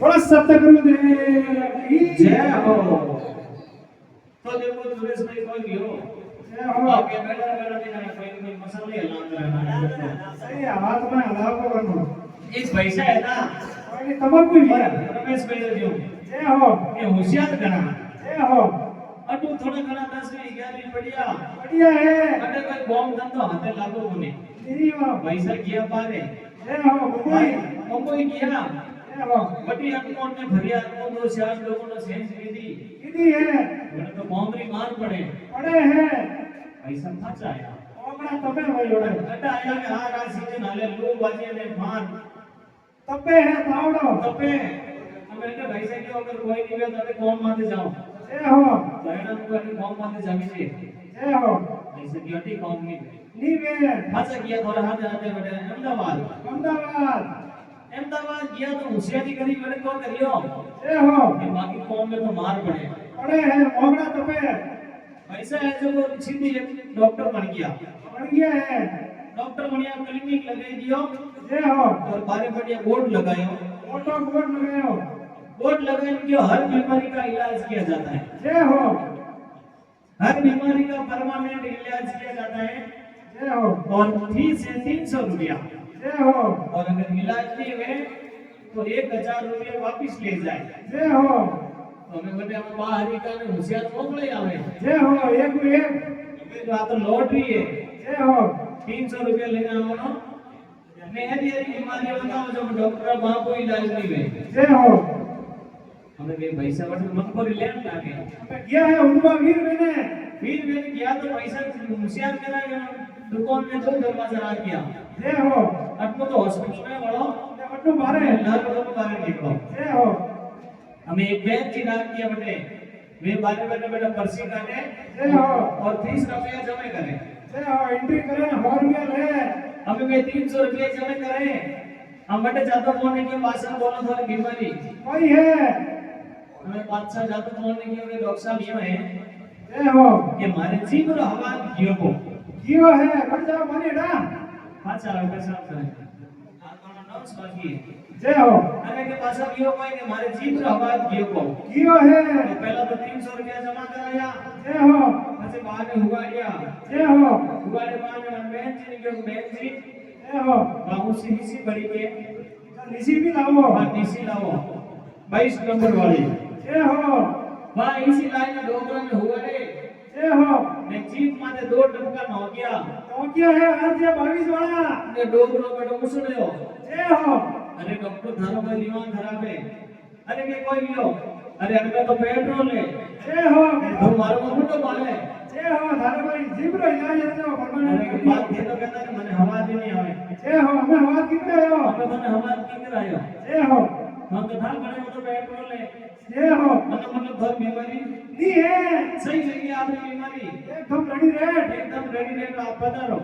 थोड़ा सत्य जय हो तो देखो सुरेश भाई कोई भी हो जय हो आपके बेटा बेटा भी कोई मसाले हलाना सही हाथ में हलाओ करनो इस पैसा है ना कोई तंबाकू ही रमेश भाई जो जय हो ये होशियार गना जय हो अटू थोड़ा घना 10 में 11 बढ़िया बढ़िया है अरे कोई बॉम्ब धंधो हाथे लागो कोने नहीं हो पैसा किया पारे जय हो मुंबई किया बटी अकाउंट में भरिया को दो चार लोगों ने सेंस कीधी है मैंने तो बाउंड्री मार पड़े हैं पैसा फंसा आया ओमड़ा तबे भाई ओड़े गड्ढा आया के हां राशि के नाले लो बाजे ने मार तबे है तावड़ो तबे हमें के पैसा के अगर कोई नहीं है तबे कौन माथे जाओ जय हो बहना को अभी कौन माथे जामी छे जय हो ऐसे ड्यूटी कौन नहीं वे फंसा किया थोड़ा हाथ आते बड़े अहमदाबाद गया तो होशियारी करी मैंने कौन करियो ए हो ये बाकी कौन में तो मार पड़े हैं मोगड़ा तो पे ऐसा है जो वो सीधी एक डॉक्टर बन गया है डॉक्टर बढ़िया क्लिनिक लगा दियो ए हो और बारे बढ़िया बोर्ड लगायो मोटो बोर्ड लगाए कि हर बीमारी का इलाज किया जाता है जय हो हर बीमारी का परमानेंट इलाज किया जाता है जय हो और फीस है 300 रुपया जय हो और अगर इलाज नहीं हुए तो 1000 रुपया वापस ले जाए जय हो तो हमें बड़े हम बाहरी का ने होशियार मोकले आवे जय हो एक तो आ तो लॉटरी है जय हो 300 रुपया लेना आवनो ने हरी बीमारी बताओ जो डॉक्टर वहां कोई इलाज नहीं हुए जय हो हमें भी पैसा वठन मन पर लेन लागे गया है उनवा वीर मैंने किया तो पैसा होशियार कराया दुकान में तो दरवाजा आ गया जय हो अटको तो हॉस्पिटल में बड़ो अटको बारे लाल को बारे निकलो जय हो हमें एक बैंक की नाम किया बटे वे बारे बेटा पर्ची काटे जय हो और 30 रुपया जमा करे जय हो एंट्री करे ना 100 रुपया ले हमें वे 300 रुपया जमा करे हम बटे जातो बोलने की भाषा बोलो थोड़ी बीमारी कोई है हमें बादशाह जातो बोलने की वे डॉक्टर साहब ये है जय हो ये मारे जीव रो हवा कियो है कट जाओ माने डा पाछा डॉक्टर साहब करे आ तो नर्स बाकी जय हो अरे के पास कियो कोई ने मारे जीव रो हवा कियो है तो पहला तो 300 रुपया जमा कराया जय हो પછી બાને ઉગાડ્યા જય હો ઉગાડે બાને બેન जी ने બેન जी जय हो बाबू से नीसी बड़ी के नीसी भी लाओ हां नीसी लाओ 22 नंबर वाली जय हो बा इसी लाइन में डोगरा में हुआ रे जय हो ने जीप माथे 2 टपका नोकिया है आरजे 22 वाला ने डोगरो पे डोगो सुनयो जय हो अरे डॉक्टर थारो भाई दीवान खराब है अरे के कोई लियो अरे अगर तो पेट्रोल है जय हो तो मारो मोटो माले जय हो थारो भाई जीप रो इलाज है परमानेंट बात ये तो कहता है मने हवा भी नहीं आवे जय हो हमें हवा कितने आयो हमें मने हवा कितने आयो जय हो हम तो था बड़े तो पेट्रोल है जय हो मतलब घर बीमारी नहीं है सही लगी आपकी बीमारी एकदम रेडी रेट आप बता रहो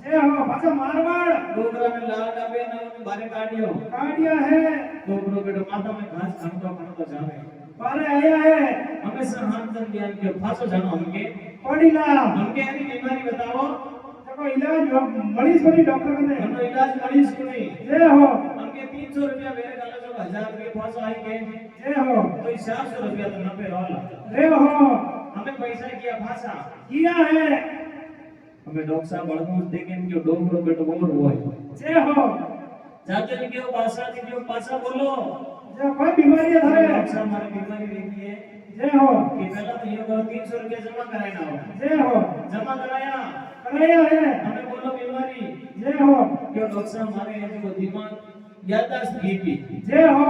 जय हो पाछा मारवाड़ डोगरा में लाल डबे ना बारे काटिया है डोगरो बेटो माता में घास खानतो जावे बारे आया है हमें सर हाथ दर दिया के फासो जानो हमके पड़ीला हमके एनी बीमारी बताओ देखो इलाज मरीज बड़ी डॉक्टर कने हमको इलाज मरीज को नहीं जय हो हमके 300 रुपया मेरे गाले जो 1000 रुपया फासो आई के जय हो तो 400 रुपया तो न पे रोला जय हो हमें पैसा किया फासा किया है हमें डॉक्टर साहब बड़मोस देखें कि डोगरो बेटो बोल हुआ है जय हो जाते ने क्यों पासा बोलो जय कोई बीमारी है थारे डॉक्टर साहब हमारी बीमारी देखी है जय हो कि पहला तो ये करो 300 रुपया जमा कराना हो जय हो जमा कराया है हमें बोलो बीमारी जय हो क्यों डॉक्टर साहब हमारे यहाँ को दिमाग याददाश्त की जय हो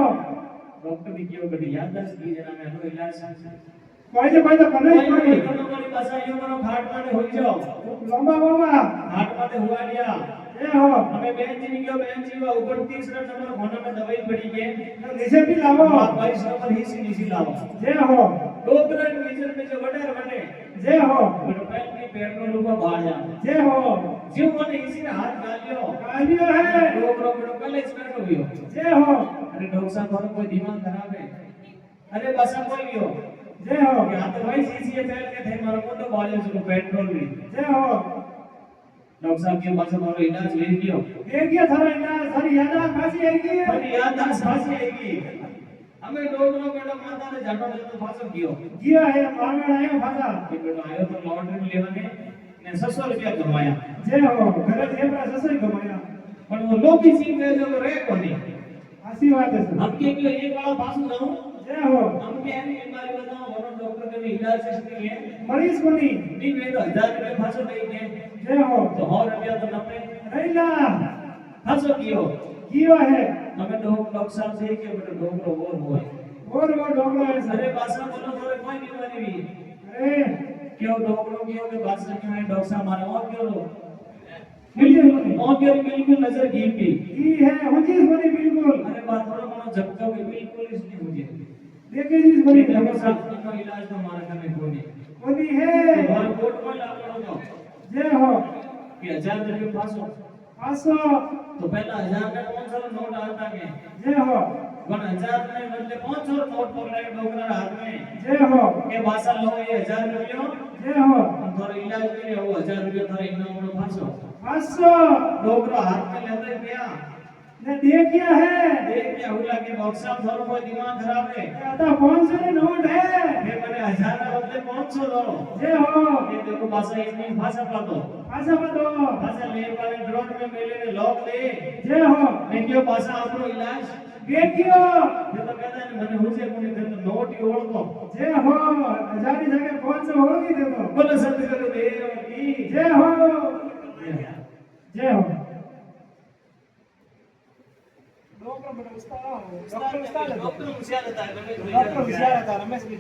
डॉक्टर भी क्यों कभी याददाश्त की जना में लो इलाज कोई तो करे कोई पासा यो करो घाट माने होई जाओ लंबा घाट माने हुआ दिया जय हो हमें बेन जी ने क्यों बेन जी वो ऊपर 30 नंबर होने में दवाई पड़ी के नीचे भी लाओ 22 नंबर ही से नीचे लाओ जय हो डोगरा नीचे में जो वडर बने जय हो मेरे पैर की पेट्रोल को बाहर जा जय हो जीव ने इसी हाथ डाल જ બેઠો ગયો जय हो अरे डॉक्टर साहब थोड़ा कोई दिमाग खराब है अरे बस अब कोई गयो जय हो कि आ तो भाई सीसीए फेल के थे मारो को तो बॉडी उसको पेट्रोल भी जय हो डॉक्टर साहब के पास मारो इलाज ले लियो एक ये थारा इना थारी याद खासी आएगी पर याद आ फांसी आएगी हमें डॉक्टरों बेटा माता ने जाटो तो फांसो गयो गया है मारवाड़ आयो फासा कि बेटा आयो तो लॉटरी लेवाने ने 600 रुपया कमाया जय हो घरे जेबरा ससई कमाया पर वो लोभी सिंह ने जो रे कोनी आसी बात है हम के एक वाला पास जाऊं जय हो हम के एनी बीमारी बताओ वरो डॉक्टर के इलाज सिस्टम है मरीज कोनी नी वे तो 1000 रुपया फांसो देंगे जय हो तो 100 रुपया तो नपे रैला फांसो कियो कियो है हमें डॉक्टर साहब से के बेटा डॉक्टर और होए और वो डोंगरा है अरे भाषा बोलो थोड़े कोई बीमारी भी अरे क्यों डॉक्टरों क्यों के भाषा में डॉक्टर साहब मारे और क्यों लो बिल्कुल नहीं और क्यों बिल्कुल नजर गिर की की है हुजीस बनी बिल्कुल अरे बात थोड़ा मानो झपका के बिल्कुल इसने मुझे देखे जीस बनी डॉक्टर साहब का इलाज तो हमारे घर में कोई नहीं कोनी है और कोर्ट में ला करो जय हो कि 1000 रुपये पासो आसो तो पहला 1000 का 500 नोट आता है जय हो 1000 में बदले 500 नोट पकड़े डॉक्टर हाथ में जय हो के भाषा लो ये 1000 रुपये जय हो हम थोड़ा इलाज के लिए वो 1000 रुपये थोड़ा इनाम में फांसो आसो डॉक्टर हाथ में लेते गया ने देखिया है देख के हुला के डॉक्टर साहब थोड़ा कोई दिमाग खराब है आता 500 ने नोट है ये मैंने 1000 का बदले 500 दो जय हो ये देखो भाषा इतनी भाषा पा दो आशा बतो भाषा ले वाले ड्रोन में मेले में लॉक ले जय हो मैं क्यों भाषा आपको इलाज देखियो ये तो कहता है मैंने हुसे कोने थे तो नोट ही ओढ़ दो जय हो हजारी जगह 500 होगी दे दो बोलो सतगुरु देव की जय हो जय हो डॉक्टर उस्ताद डॉक्टर मुझे आता है डॉक्टर रमेश जी